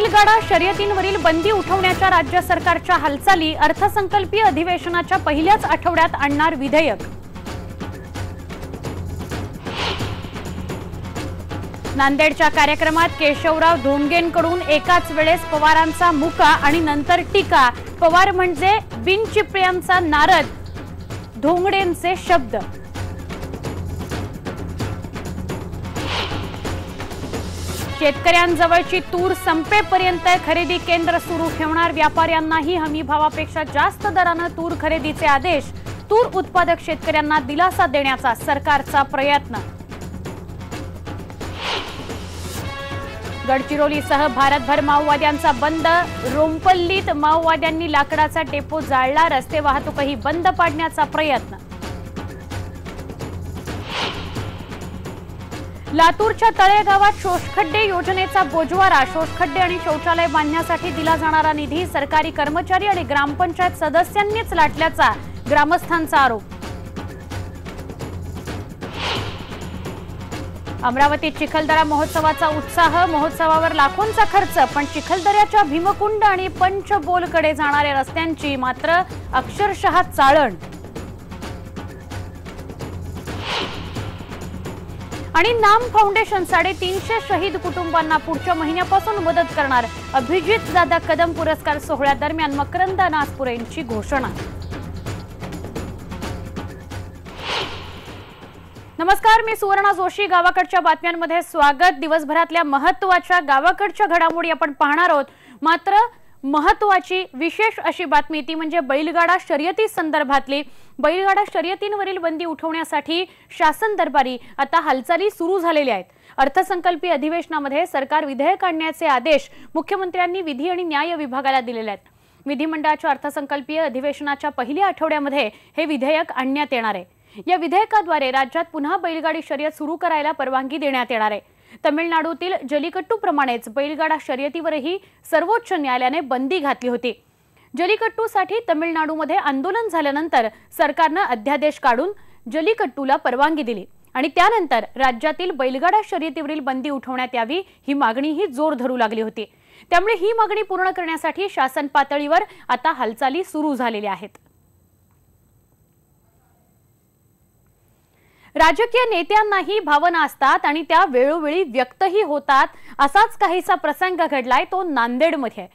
बैलगाडा शर्यतींवरील बंदी उठवण्याच्या राज्य सरकारच्या हालचाली अर्थसंकल्पीय अधिवेशनाच्या पहिल्याच आठवड्यात आणणार विधेयक। नांदेडच्या कार्यक्रमात केशवराव धोंडगेंकडून एकाच वेळेस पवारांचा मुका आणि नंतर टीका। पवार म्हणजे बिनचिपळ्यांचा नारद, धोंगडेंचे शब्द। शेतकऱ्यांजवळची तूर संपेपर्यंत खरेदी केंद्र सुरू ठेवणार। व्यापाऱ्यांनाही हमी भावापेक्षा जास्त दराने तूर खरेदीचे आदेश। तूर उत्पादक शेतकऱ्यांना दिलासा देण्याचा सरकारचा प्रयत्न। गडचिरोलीसह भारतभर माओवाद्यांचा बंद। रोंपल्लीत माओवाद्यांनी लाकडाचा टेपो जाळला। रस्ते वाहतूकही बंद पाडण्याचा प्रयत्न। लातूरच्या तळेगावात शोषखड्डे योजनेचा बोजवारा। शोषखड्डे आणि शौचालय बांधण्यासाठी दिला जाणारा निधी सरकारी कर्मचारी आणि ग्रामपंचायत सदस्यांनीच लाटल्याचा ग्रामस्थांचा आरोप। अमरावतीत चिखलदरा महोत्सवाचा उत्साह। महोत्सवावर लाखोंचा खर्च, पण चिखलदऱ्याच्या भीमकुंड आणि पंचबोलकडे जाणाऱ्या रस्त्यांची मात्र अक्षरशः चाळण। आणि नाम फाउंडेशन 350 शहीद कुटुंबांना पुढच्या महिन्यापासून मदत करणार। अभिजित दादा कदम पुरस्कार सोहळ्यादरम्यान मकरंद नासपुरे यांची घोषणा। नमस्कार, मी सुवर्णा जोशी। गावाकडच्या बातम्यांमध्ये स्वागत। दिवसभरातल्या महत्त्वाच्या गावाकडच्या घडामोडी आपण पाहणार आहोत। मात्र महत्त्वाची विशेष अशी बातमी ती म्हणजे बैलगाडा शर्यती संदर्भातली। बैलगाडा शर्यतींवरील बंदी उठवण्यासाठी शासन दरबारी आता हालचाली सुरू झालेल्या आहेत। अर्थसंकल्पीय अधिवेशनामध्ये सरकार विधेयक आणण्याचे आदेश मुख्यमंत्र्यांनी विधी आणि न्याय विभागाला दिलेले आहेत। विधिमंडळाच्या अर्थसंकल्पीय अधिवेशनाच्या पहिल्या आठवड्यामध्ये हे विधेयक आणण्यात येणार आहे। या विधेयकाद्वारे राज्यात पुन्हा बैलगाडी शर्यत सुरू करायला परवानगी देण्यात येणार आहे। तमिळनाडूतील जल्लीकट्टूप्रमाणेच बैलगाडा शर्यतीवरही सर्वोच्च न्यायालयाने बंदी घातली होती। जल्लीकट्टूसाठी तमिळनाडूमध्ये आंदोलन झाल्यानंतर सरकारने अध्यादेश काढून जल्लीकट्टूला परवानगी दिली आणि त्यानंतर राज्यातील बैलगाडा शर्यतीवरील बंदी उठवण्यात यावी ही मागणीही जोर धरू लागली होती। त्यामुळे ही मागणी पूर्ण करण्यासाठी शासन पातळीवर आता हालचाली सुरू झालेल्या आहेत। राजकीय नेत्यांनाही भावना असतात आणि त्या वेळोवेळी व्यक्तही होतात। असाच काहीसा प्रसंग घडलाय तो नांदेडमध्ये।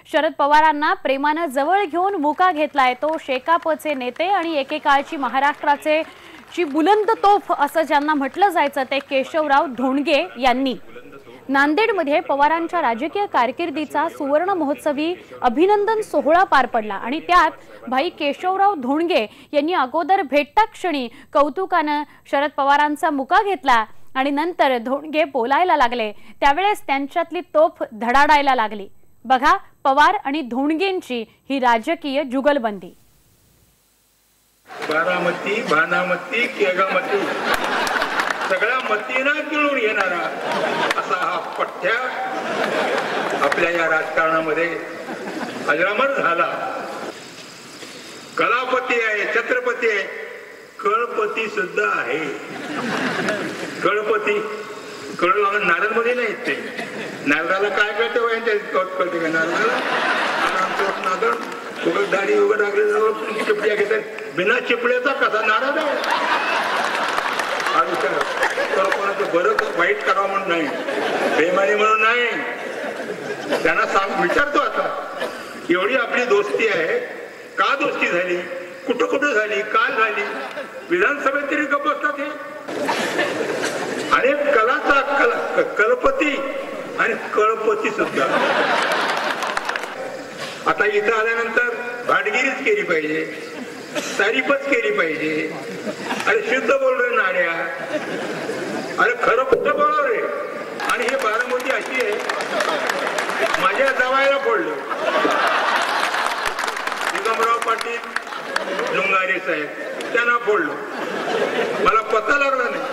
शरद पवारांना प्रेमाने जवळ घेऊन मुका घेतलाय तो शेकापचे नेते आणि एकेकाळची महाराष्ट्राचे बुलंद तोफ असं ज्यांना म्हटलं जायचं ते केशवराव धोंडगे यांनी। नांदेडमध्ये पवारांच्या राजकीय कारकिर्दीचा सुवर्ण महोत्सवी अभिनंदन सोहळा पार पडला आणि त्यात भाई केशवराव धोंडगे यांनी अगोदर भेटता क्षणी कौतुकाने शरद पवारांचा मुका घेतला आणि नंतर धोंडगे बोलायला लागले त्यावेळेस त्यांच्यातली तोफ धडाडायला लागली। बघा पवार आणि धोंडगेंची ही राजकीय जुगलबंदी। बारामती, भानामती, केगामती सगळ्या मतीना गिळून येणारा असा हा पठ्ठ्या आपल्या या राजकारणामध्ये अजरामर झाला। कलापती आहे, छत्रपती आहे, कळपती सुद्धा आहे। कळपती कळ नारद मध्ये नाही ते नारदाला काय कळते कळते का नारदाला नारद उघड दाढी उघड लागले चिपड्या घेतात बिना चिपड्याचा कसा नारद आहे। कोणाचं बरं वाईट करावं म्हणून नाही, बेमानी म्हणून नाही, त्यांना सांग विचारतो आता एवढी आपली दोस्ती आहे का दोस्ती झाली, कुठं कुठं झाली, काय झाली, विधानसभेत तरी गप्प असतात हे। आणि कलाचा कलपती आणि कळपती सुद्धा आता इथं आल्यानंतर भाटगिरीच केली पाहिजे, तारीफच केली पाहिजे। अरे शुद्ध बोल रे नाड्या, अरे खरं कुठं बोलाव रे। आणि हे बारामती अशी आहे माझ्या जावायला फोडलं निगमराव पाटील जुंगारे साहेब त्यांना फोडलं, मला पत्ता लागला नाही।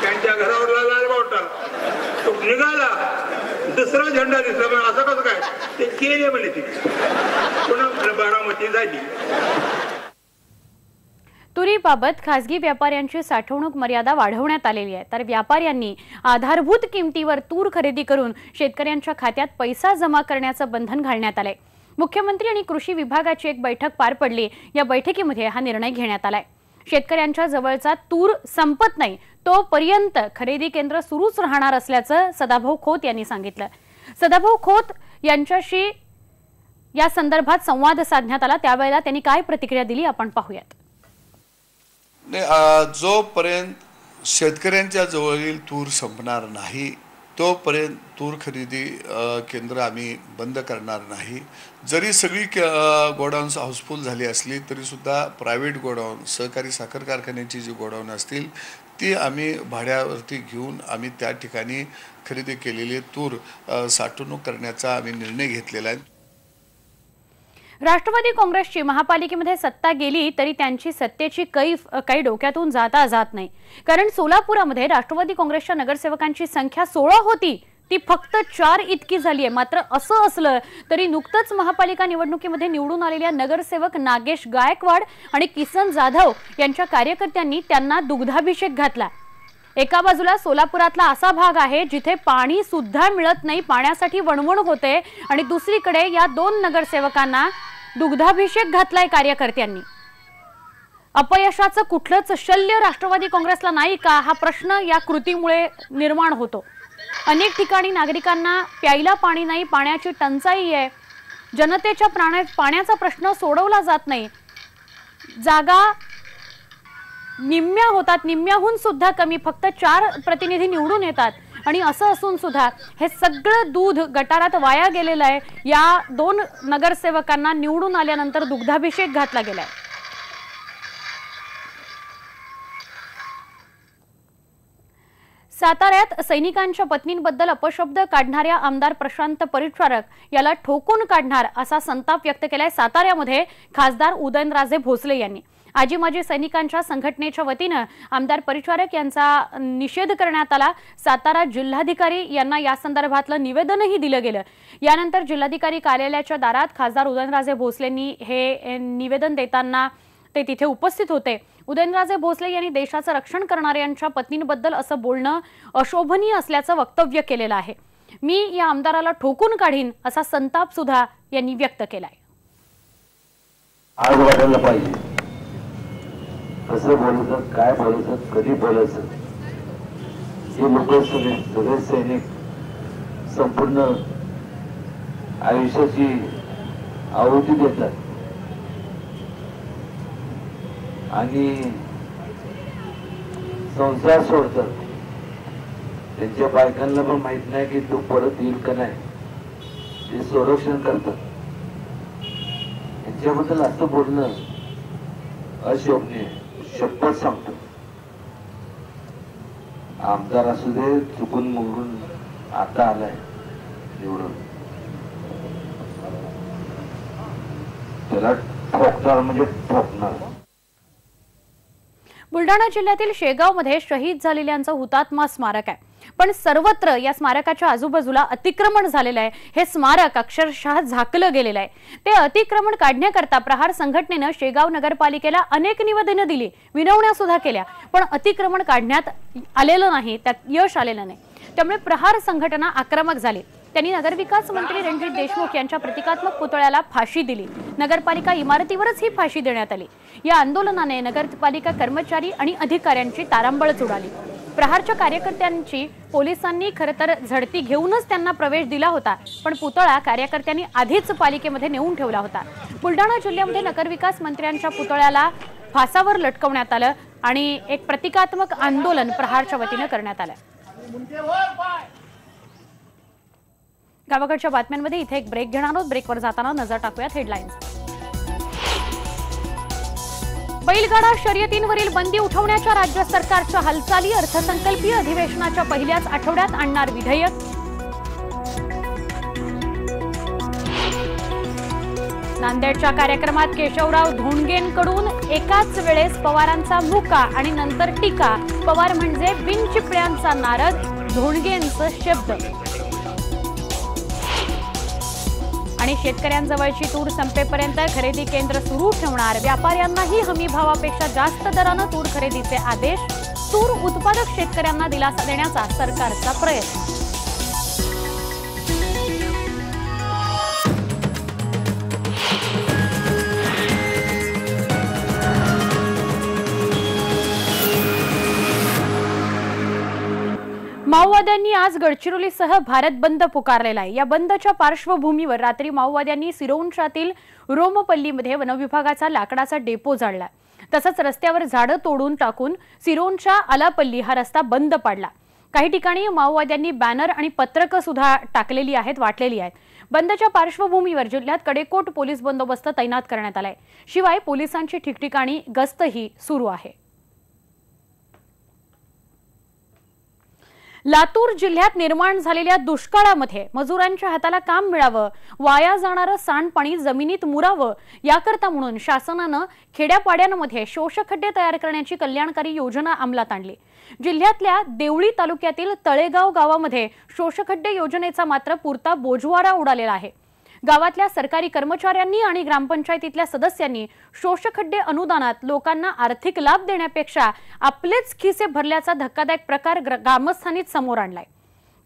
त्यांच्या घरावरला लालबावटा तो निघाला, दुसरा झेंडा दिसला, असं कसं काय ते केले म्हणे तिथे पुन्हा बारामती झाली। तुरीबाबत खासगी व्यापाऱ्यांची साठवणूक मर्यादा वाढवण्यात आलेली आहे, तर व्यापाऱ्यांनी आधारभूत किमतीवर तूर खरेदी करून शेतकऱ्यांच्या खात्यात पैसा जमा करण्याचं बंधन घालण्यात आलंय। मुख्यमंत्री आणि कृषी विभागाची एक बैठक पार पडली। या बैठकीमध्ये हा निर्णय घेण्यात आलाय। शेतकऱ्यांच्या जवळचा तूर संपत नाही तोपर्यंत खरेदी केंद्र सुरूच राहणार असल्याचं सदाभाऊ खोत यांनी सांगितलं। सदाभाऊ खोत यांच्याशी या संदर्भात संवाद साधण्यात आला, त्यावेळेला त्यांनी काय प्रतिक्रिया दिली आपण पाहूयात। जोपर्यंत शेतकऱ्यांच्या जवळील तूर संपणार नाही तोपर्यंत तूर खरेदी केंद्र आम्ही बंद करणार नाही। जरी सगळी गोडाऊन्स हाऊसफुल झाली असली तरी सुद्धा प्रायव्हेट गोडाऊन, सहकारी साखर कारखान्याची जी गोडाऊन असतील ती आम्ही भाड्यावरती घेऊन आम्ही त्या ठिकाणी खरेदी केलेली तूर साठवणूक करण्याचा आम्ही निर्णय घेतलेला आहे। राष्ट्रवादी काँग्रेसची महापालिकेमध्ये सत्ता गेली तरी त्यांची सत्तेची कैफ काही डोक्यातून जात नाही, कारण सोलापुरामध्ये राष्ट्रवादी काँग्रेसच्या नगरसेवकांची संख्या 16 होती, ती फक्त 4 इतकी झाली आहे। मात्र असं असलं तरी नुकतंच महापालिका निवडणुकीमध्ये निवडून आलेल्या नगरसेवक नागेश गायकवाड आणि किसन जाधव यांच्या कार्यकर्त्यांनी त्यांना दुग्धाभिषेक घातला। एका बाजूला सोलापुरातला असा भाग आहे जिथे पाणी सुद्धा मिळत नाही, पाण्यासाठी वणवण होते, आणि दुसरीकडे या 2 नगरसेवकांना दुग्धाभिषेक घातलाय कार्यकर्त्यांनी। अपयशाचं कुठलंच शल्य राष्ट्रवादी काँग्रेसला नाही का, हा प्रश्न या कृतीमुळे निर्माण होतो। अनेक ठिकाणी नागरिकांना प्यायला पाणी नाही, पाण्याची टंचाई आहे, जनतेच्या पाण्याचा प्रश्न सोडवला जात नाही, जागा निम्म्या होतात, निम्म्याहून सुद्धा कमी, फक्त 4 प्रतिनिधी निवडून येतात, आणि असं असून सुद्धा हे सगळं दूध गटारात वाया गेलेलं आहे। या 2 नगरसेवकांना निवडून आल्यानंतर दुग्धाभिषेक घातला गेलाय। साताऱ्यात सैनिकांच्या पत्नींबद्दल अपशब्द काढणाऱ्या आमदार प्रशांत परिचारक याला ठोकून काढणार असा संताप व्यक्त केलाय साताऱ्यामध्ये खासदार उदयनराजे भोसले यांनी। आजी माजी सैनिकांच्या संघटनेच्या वतीनं आमदार परिचारक यांचा निषेध करण्यात आला। सातारा जिल्हाधिकारी यांना या संदर्भातलं निवेदनही दिलं गेलं। यानंतर जिल्हाधिकारी कार्यालयाच्या दारात खासदार उदयनराजे भोसलेंनी हे निवेदन देताना ते तिथे उपस्थित होते। उदयनराजे भोसले यांनी देशाचं रक्षण करणाऱ्यांच्या पत्नींबद्दल असं बोलणं अशोभनीय असल्याचं वक्तव्य केलेलं आहे। मी या आमदाराला ठोकून काढीन असा संताप सुद्धा यांनी व्यक्त केलाय। आज वाटायला पाहिजे कसं बोलायचं, काय बोलायचं, कधी बोलायचं, हे लोक सगळे सैनिक संपूर्ण आयुष्याची आहुती देतात आणि संसार सोडतात। त्यांच्या बायकांना पण माहित नाही की तो परत येईल का नाही, ते संरक्षण करतात। यांच्याबद्दल असं बोलणं अशोभनीय, शपथ सांगतो। आमदार असू दे, चुकून मुंगून आता आलाय निवडून, त्याला ठोकणार म्हणजे ठोकणार। बुलढाणा जिल्ह्यातील शेगावमध्ये शहीद झालेल्यांचं हुतात्मा स्मारक आहे, पण सर्वत्र या स्मारकाच्या आजूबाजूला अतिक्रमण झालेलं आहे। हे स्मारक अक्षरशः झाकलं गेलेलं आहे। ते अतिक्रमण काढण्याकरता प्रहार संघटनेनं शेगाव नगरपालिकेला अनेक निवेदनं दिली, विनवण्या सुद्धा केल्या, पण अतिक्रमण काढण्यात आलेलं नाही, त्यात यश आलेलं नाही। त्यामुळे प्रहार संघटना आक्रमक झाली। त्यांनी नगरविकास मंत्री रणजित देशमुख यांच्या प्रतिकात्मक पुतळ्याला फाशी दिली। नगरपालिका इमारतीवरच ही फाशी देण्यात आली। या आंदोलनाने नगरपालिका कर्मचारी आणि अधिकाऱ्यांची तारांबळच उडाली। प्रहारच्या कार्यकर्त्यांची पोलिसांनी खरतर झडती घेऊनच त्यांना प्रवेश दिला होता, पण पुतळा कार्यकर्त्यांनी आधीच पालिकेमध्ये नेऊन ठेवला होता। बुलढाणा जिल्ह्यामध्ये नगरविकास मंत्र्यांच्या पुतळ्याला फासावर लटकवण्यात आलं आणि एक प्रतिकात्मक आंदोलन प्रहारच्या वतीने करण्यात आलं। गावाकडच्या बातम्यांमध्ये इथे एक ब्रेक घेणार आहोत। ब्रेकवर जाताना नजर टाकूयात हेडलाईन्स। बैलगाडा शर्यतींवरील बंदी उठवण्याच्या राज्य सरकारच्या हालचाली, अर्थसंकल्पीय अधिवेशनाच्या पहिल्याच आठवड्यात आणणार विधेयक। नांदेडच्या कार्यक्रमात केशवराव धोंडगेंकडून एकाच वेळेस पवारांचा मुका आणि नंतर टीका। पवार म्हणजे बिनचिपळ्यांचा नारद, धोंडगेंचं शब्द। आणि शेतकऱ्यांजवळची तूर संपेपर्यंत खरेदी केंद्र सुरू ठेवणार. व्यापाऱ्यांनाही हमी भावापेक्षा जास्त दरानं तूर खरेदीचे आदेश. तूर उत्पादक शेतकऱ्यांना दिलासा देण्याचा सरकारचा प्रयत्न. माओवाद्यांनी आज गडचिरोलीसह भारत बंद पुकारलेला आहे. या बंदच्या पार्श्वभूमीवर रात्री माओवाद्यांनी सिरोंचातील रोमपल्लीमध्ये वनविभागाचा लाकडाचा डेपो जाळला. तसंच रस्त्यावर झाडं तोडून टाकून सिरोंचा आलापल्ली हा रस्ता बंद पाडला. काही ठिकाणी माओवाद्यांनी बॅनर आणि पत्रकं सुद्धा टाकलेली आहेत, वाटलेली आहेत. बंदच्या पार्श्वभूमीवर जिल्ह्यात कडेकोट पोलीस बंदोबस्त तैनात करण्यात आलाय. शिवाय पोलिसांची ठिकठिकाणी गस्तही सुरू आहे. लातूर जिल्ह्यात निर्माण झालेल्या दुष्काळामध्ये मजुरांच्या हाताला काम मिळावं, वाया जाणारं सांडपाणी जमिनीत मुरावं याकरता म्हणून शासनानं खेड्यापाड्यांमध्ये शोषखड्डे तयार करण्याची कल्याणकारी योजना अंमलात आणली. जिल्ह्यातल्या देवळी तालुक्यातील तळेगाव गावामध्ये शोषखड्डे योजनेचा मात्र पुरता बोजवारा उडालेला आहे. गावातल्या सरकारी कर्मचाऱ्यांनी आणि ग्रामपंचायतीतल्या सदस्यांनी शोषखड्डे अनुदानात लोकांना आर्थिक लाभ देण्यापेक्षा आपलेच खिसे भरल्याचा धक्कादायक प्रकार ग्रामस्थांनीच समोर आणलाय.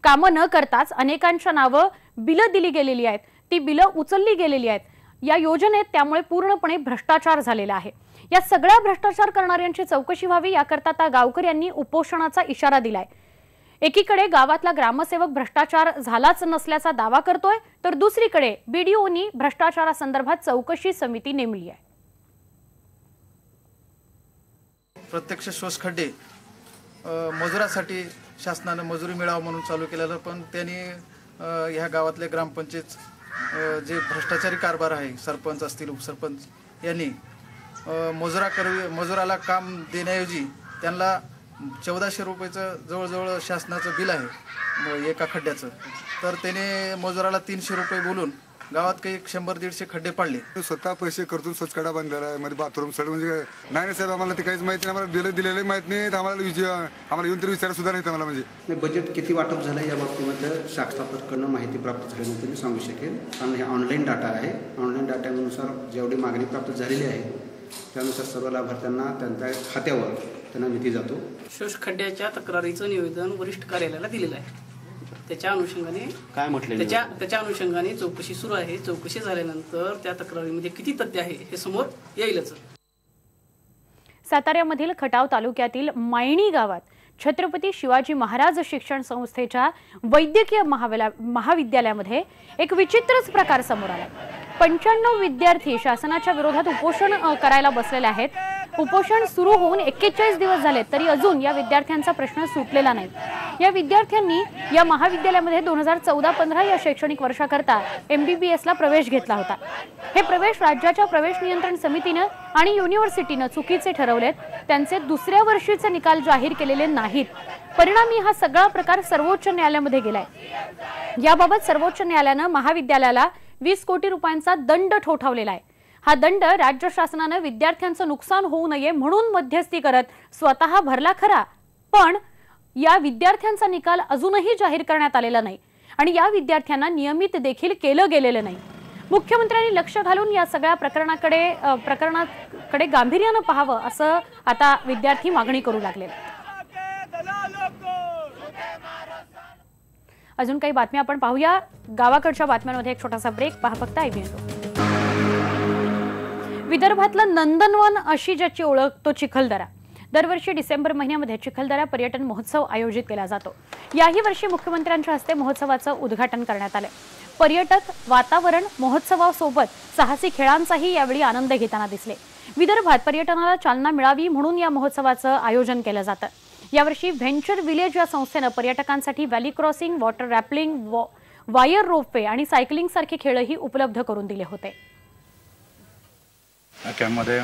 कामं न करताच अनेकांच्या नावं बिलं दिली गेलेली आहेत, ती बिलं उचलली गेलेली आहेत. या योजनेत त्यामुळे पूर्णपणे भ्रष्टाचार झालेला आहे. या सगळ्या भ्रष्टाचार करणाऱ्यांची चौकशी व्हावी याकरता आता गावकऱ्यांनी उपोषणाचा इशारा दिलाय. एकीकडे गावातला ग्रामसेवक भ्रष्टाचार झालाच नसल्याचा दावा करतोय, तर दुसरीकडे बीडीओनी भ्रष्टाचारासंदर्भात चौकशी समिती नेमली आहे. प्रत्यक्ष शोषखड्डे मजुरासाठी शासनाने मजुरी मिळावं म्हणून चालू केलेलं, पण त्यांनी ह्या गावातले ग्रामपंचायत जे भ्रष्टाचारी कारभार आहे, सरपंच असतील उपसरपंच यांनी मजुराला काम देण्याऐवजी त्यांना 1400 रुपयाचं जवळजवळ शासनाचं बिल आहे एका खड्ड्याचं, तर त्याने मजुराला 300 रुपये बोलून गावात काही 100-150 खड्डे पाडले. स्वतः पैसे करतून स्वच्छकडा बांधलेला आहे, मध्ये बाथरूम सड म्हणजे नाही साहेब, आम्हाला ते काहीच माहिती नाही. आम्हाला बिलं दिलेले माहित नाही, आम्हाला येऊन तरी विचार सुद्धा नाही आम्हाला. म्हणजे बजेट किती वाटप झालं या बाबतीमध्ये शासनाकडून माहिती प्राप्त झाल्यानंतर मी सांगू शकेन, कारण हे ऑनलाईन डाटा आहे. ऑनलाईन डाटानुसार जेवढी मागणी प्राप्त झालेली आहे त्यानुसार सर्व लाभार्थ्यांना त्यांच्या खात्यावर त्यांना निधी जातो. शोषखड्ड्याच्या तक्रारीचं निवेदन वरिष्ठ कार्यालयाला दिलेलं आहे. त्याच्या अनुषंगाने काय म्हटले, त्याच्या अनुषंगाने चौकशी सुरू आहे. चौकशी झाल्यानंतर त्या तक्रारीमध्ये किती तथ्य आहे हे समोर येईलच. साताऱ्यामधील खटाव तालुक्यातील मायणी गावात छत्रपती शिवाजी महाराज शिक्षण संस्थेच्या वैद्यकीय महाविद्यालयामध्ये एक विचित्रच प्रकार समोर आला. 95 विद्यार्थी शासनाच्या विरोधात उपोषण करायला बसलेले आहेत. उपोषण सुरू होऊन 41 दिवस झाले तरी अजून या विद्यार्थ्यांचा प्रश्न सुटलेला नाही. या विद्यार्थ्यांनी या महाविद्यालयामध्ये 2014-15 या शैक्षणिक वर्षाकरता MBBS ला प्रवेश घेतला होता. हे प्रवेश राज्याच्या प्रवेश नियंत्रण समितीनं आणि युनिव्हर्सिटीनं चुकीचे ठरवलेत. त्यांचे दुसऱ्या वर्षीचे निकाल जाहीर केलेले नाहीत. परिणामी हा सगळा प्रकार सर्वोच्च न्यायालयामध्ये गेलाय. याबाबत सर्वोच्च न्यायालयानं महाविद्यालयाला 20 कोटी रुपयांचा दंड ठोठावलेला आहे. हा दंड राज्य शासनानं विद्यार्थ्यांचं नुकसान होऊ नये म्हणून मध्यस्थी करत स्वतः भरला खरा, पण या विद्यार्थ्यांचा निकाल अजूनही जाहीर करण्यात आलेला नाही आणि या विद्यार्थ्यांना नियमित देखील केलं गेलेलं नाही. मुख्यमंत्र्यांनी लक्ष घालून या सगळ्या प्रकरणाकडे गांभीर्यानं पाहावं असं आता विद्यार्थी मागणी करू लागले. अजून काही बातम्या आपण पाहूया. गावाकडच्या बातम्यांमध्ये एक छोटासा ब्रेक. पहा फक्त IBN. विदर्भातलं नंदनवन अशी ज्याची ओळख तो चिखलदरा. दरवर्षी डिसेंबर महिन्यामध्ये चिखलदरा पर्यटन महोत्सव आयोजित केला जातो. याही वर्षी मुख्यमंत्र्यांच्या हस्ते महोत्सवाचं उद्घाटन करण्यात आलं. पर्यटक, वातावरण, महोत्सवासोबत साहसी खेळांचाही यावेळी आनंद घेताना दिसले. विदर्भात पर्यटनाला चालना मिळावी म्हणून या महोत्सवाचं आयोजन केलं जातं. यावर्षी व्हेंचर विलेज या संस्थेनं पर्यटकांसाठी valley crossing, water rappelling, wire ropeway आणि सायकलिंग सारखे खेळही उपलब्ध करून दिले होते. कॅम्पमध्ये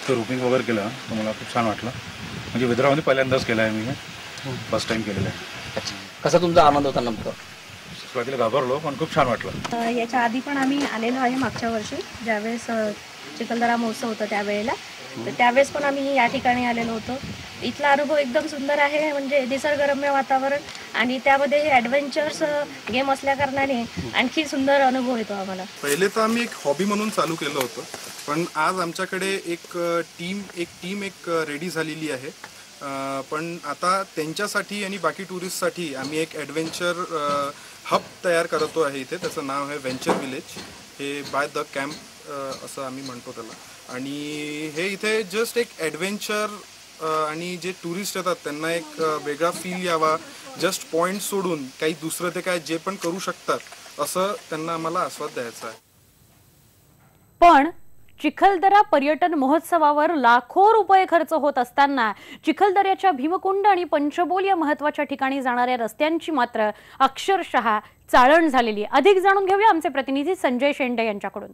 रोपिंग वगैरे केलं तर मला खूप छान वाटलं. म्हणजे विदर्भामध्ये पहिल्यांदाच केलं आहे मी, फर्स्ट टाइम केलेलं आहे. कसा तुमचा आनंद होता नेमका? सुरुवातीला घाबरलो पण खूप छान वाटलं. याच्या आधी पण आम्ही आलेलो आहे मागच्या वर्षी, ज्यावेळेस चिखलदरा महोत्सव होता त्यावेळेला, तर त्यावेळेस पण आम्ही या ठिकाणी आलेलो होतो. इथला अनुभव एकदम सुंदर आहे. म्हणजे निसर्गरम्य वातावरण आणि त्यामध्ये हे ॲडव्हेंचर्स गेम असल्या कारणाने आणखी सुंदर अनुभव येतो आम्हाला. पहिले तर आम्ही एक हॉबी म्हणून चालू केलं होतं, पण आज आमच्याकडे एक टीम रेडी झालेली आहे. पण आता त्यांच्यासाठी आणि बाकी टुरिस्टसाठी आम्ही एक ॲडव्हेंचर हब तयार करतो आहे इथे. त्याचं नाव आहे व्हेंचर विलेज. हे बाय द कॅम्प असं आम्ही म्हणतो त्याला. आणि हे इथे जस्ट एक ॲडव्हेंचर आणि जे टुरिस्ट येतात त्यांना एक वेगळा फील यावा, जस्ट पॉईंट सोडून काही दुसरं ते काय जे पण करू शकतात असं त्यांना आम्हाला आस्वाद द्यायचा आहे. पण चिखलदरा पर्यटन महोत्सवावर लाखो रुपये खर्च होत असताना चिखलदऱ्याच्या भीमकुंड आणि पंचबोल या महत्वाच्या ठिकाणी जाणाऱ्या रस्त्यांची मात्र अक्षरशः चाळण झालेली आहे. अधिक जाणून घेऊया आमचे प्रतिनिधी संजय शेंडे यांच्याकडून.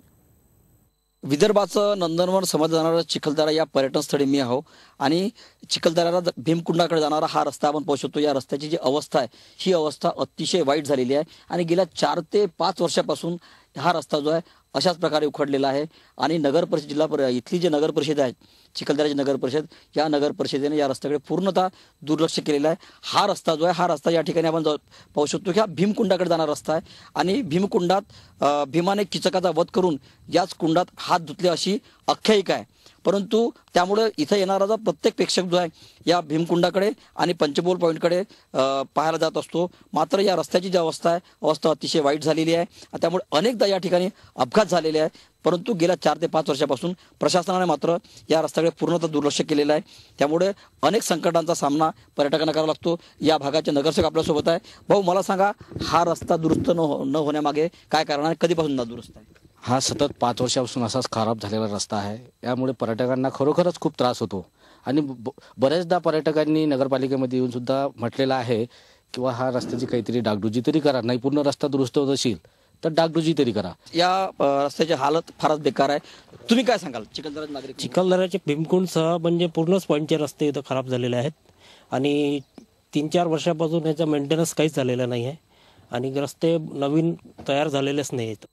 विदर्भाचं नंदनवन समजलं जाणारं चिखलदरा या पर्यटन स्थळी मी आहो आणि चिखलदऱ्याला भीमकुंडाकडे जाणारा हा रस्ता आपण पाहू शकतो. या रस्त्याची जी अवस्था आहे ही अवस्था अतिशय वाईट झालेली आहे आणि गेल्या 4 ते 5 वर्षापासून हा रस्ता जो आहे अशाच प्रकारे उखडलेला आहे. आणि नगर परिषद इथली जी नगर परिषद आहे चिखलदऱ्याची नगर परिषद, या नगर परिषदेने या रस्त्याकडे पूर्णतः दुर्लक्ष केलेलं आहे. हा रस्ता जो आहे हा रस्ता या ठिकाणी आपण पाहू शकतो की हा भीमकुंडाकडे जाणारा रस्ता आहे आणि भीमकुंडात भीमाने किचकाचा वध करून याच कुंडात हात धुतले अशी आख्यायिका आहे. परंतु त्यामुळे इथं येणारा जो प्रत्येक प्रेक्षक जो आहे या भीमकुंडाकडे आणि पंचबोल पॉईंटकडे पाहायला जात असतो. मात्र या रस्त्याची जी अवस्था अतिशय वाईट झालेली आहे. त्यामुळे अनेकदा या ठिकाणी अपघात झालेले आहे. परंतु गेल्या 4 ते 5 वर्षापासून प्रशासनाने मात्र या रस्त्याकडे पूर्णतः दुर्लक्ष केलेलं आहे. त्यामुळे अनेक संकटांचा सामना पर्यटकांना करावा लागतो. या भागाचे नगरसेवक आपल्यासोबत आहे. भाऊ, मला सांगा, हा रस्ता दुरुस्त न होण्यामागे काय कारण आहे? कधीपासून दुरुस्त आहे? हा सतत 5 वर्षापासून असाच खराब झालेला रस्ता आहे. यामुळे पर्यटकांना खरोखरच खूप त्रास होतो आणि बऱ्याचदा पर्यटकांनी नगरपालिकेमध्ये येऊन सुद्धा म्हटलेलं आहे किंवा हा रस्त्याची काहीतरी डागडुजी तरी करा, नाही पूर्ण रस्ता दुरुस्त होत असेल तर डागडुजी तरी करा. या रस्त्याची हालत फारच बेकार आहे. तुम्ही काय सांगाल चिखलदरा नागरिक? चिखलदऱ्याचे भीमकुंडसह म्हणजे पूर्णच पॉईंटचे रस्ते इथं खराब झालेले आहेत आणि 3-4 वर्षापासून याचा मेंटेनन्स काहीच झालेला नाही आहे आणि रस्ते नवीन तयार झालेलेच नाही आहेत.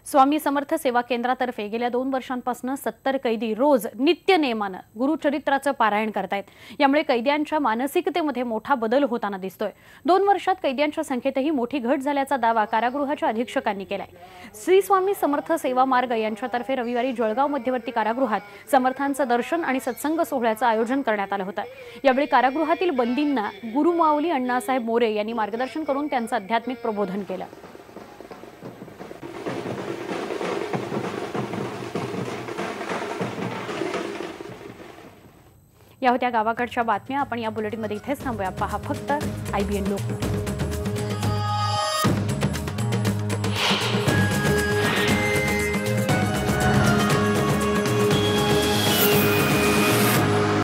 स्वामी समर्थ सेवा केंद्रातर्फे गेल्या 2 वर्षांपासून 70 कैदी रोज नित्य नेमानं गुरुचरित्राचं पारायण करतायत. यामुळे कैद्यांच्या मानसिकतेमध्ये मोठा बदल होताना दिसतोय. 2 वर्षात कैद्यांच्या संख्येतही मोठी घट झाल्याचा दावा कारागृहाच्या अधीक्षकांनी केलाय. श्री स्वामी समर्थ सेवा मार्ग यांच्यातर्फे रविवारी जळगाव मध्यवर्ती कारागृहात समर्थांचं दर्शन आणि सत्संग सोहळ्याचं आयोजन करण्यात आलं होतं. यावेळी कारागृहातील बंदींना गुरुमाऊली अण्णासाहेब मोरे यांनी मार्गदर्शन करून त्यांचं आध्यात्मिक प्रबोधन केलं. या होत्या गावाकडच्या बातम्या. आपण या बुलेटिनमध्ये इथेच थांबूया. पहा फक्त IBN लोकमत.